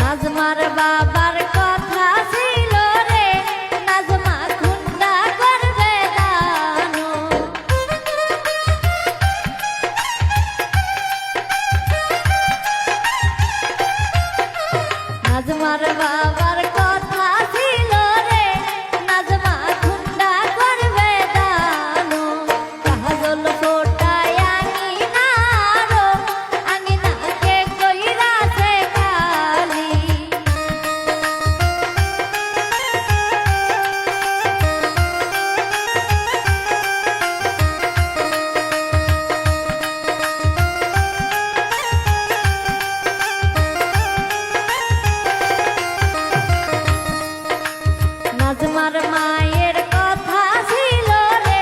নাজমার বাবার কথা ছিল রে, নাজমা খুন্দা করবে দানো। নাজমার বাবার কথা ছিল রে, নাজমা খুন্দা করবে দানো। কাজল ফোটায় আঙিনারো, আঙিনাকে কইরাছে কালি। নাজমার মায়ের কথা ছিল রে,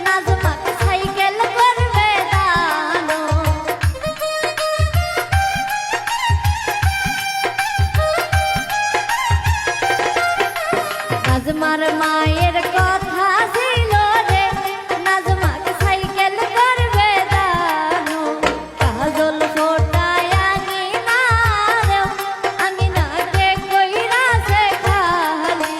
নাজমাকে সাইকেল করবে দানো। নাজমার মায়ের কথা ছিল রে, নাজমাকে সাইকেল করবে দানো। কাজল ফোটায় আঙিনারো, আঙিনাকে কইরাছে খালি।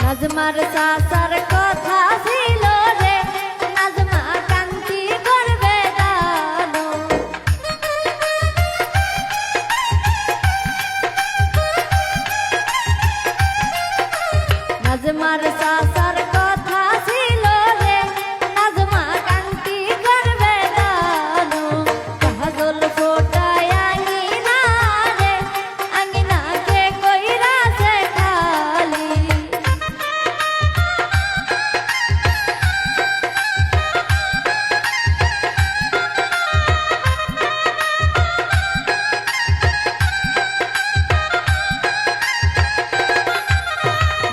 নাজমার চাচার কথা ছিল রে, নাজমা কান্তি করবে দানো। নাজমার চাচার কথা ছিল রে, নাজমা কান্তি করবে দানো। কাজল ফোটায় আঙিনারে, আঙিনাকে কইরাছে খালি।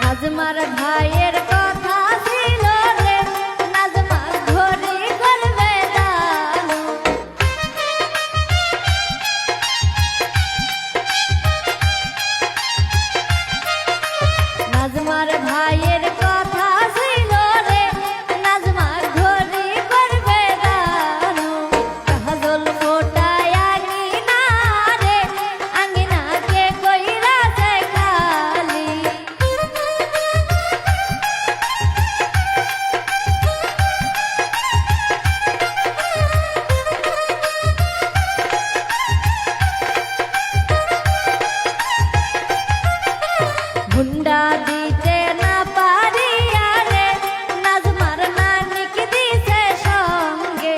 নাজমার ভাইয়ের কথা ছিল রে, নাজমা ঘড়ি করবে দানো। নাজমার ভাইয়ের কথা ছিল রে, নাজমা ঘড়ি করবে দানো। কাজল ফোটায় আঙিনারে, আঙিনাকে কইরাছে খালি। হুন্ডা দিতে না পারিয়া রে, নাজমার নানিকে দিছে সঙ্গে।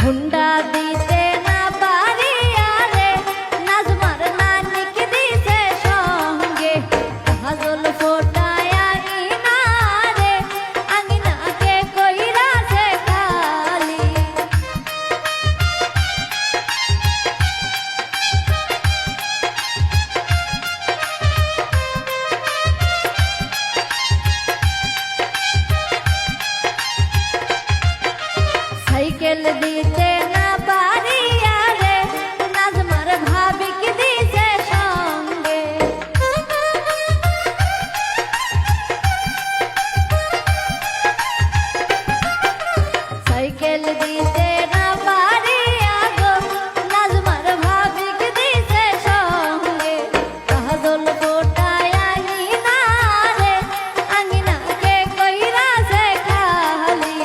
হুন্ডা দিতে না পারিয়া রে, নাজমার নানিকে দিছে সঙ্গে। কাজল ফোটায় আঙিনারে, আঙিনাকে কইরাছে খালি। সাইকেল দিতে না পারিয়া রে, নাজমার ভাবিকে দিছে সঙ্গে। সাইকেল দিতে না পারিয়া গো, নাজমার ভাবিকে দিছে সঙ্গে। কাজল ফোটায় আঙিনারে, আঙিনাকে কইরাছে খালি।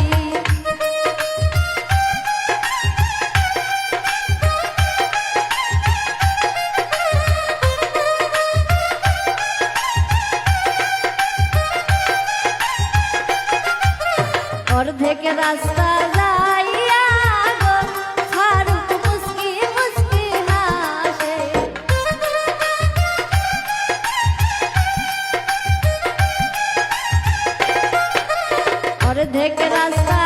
অর্ধেক রাস্তা যাইয়া গো, ফারুক মুস্কি মুস্কি হাসে। অর্ধেক রাস্তা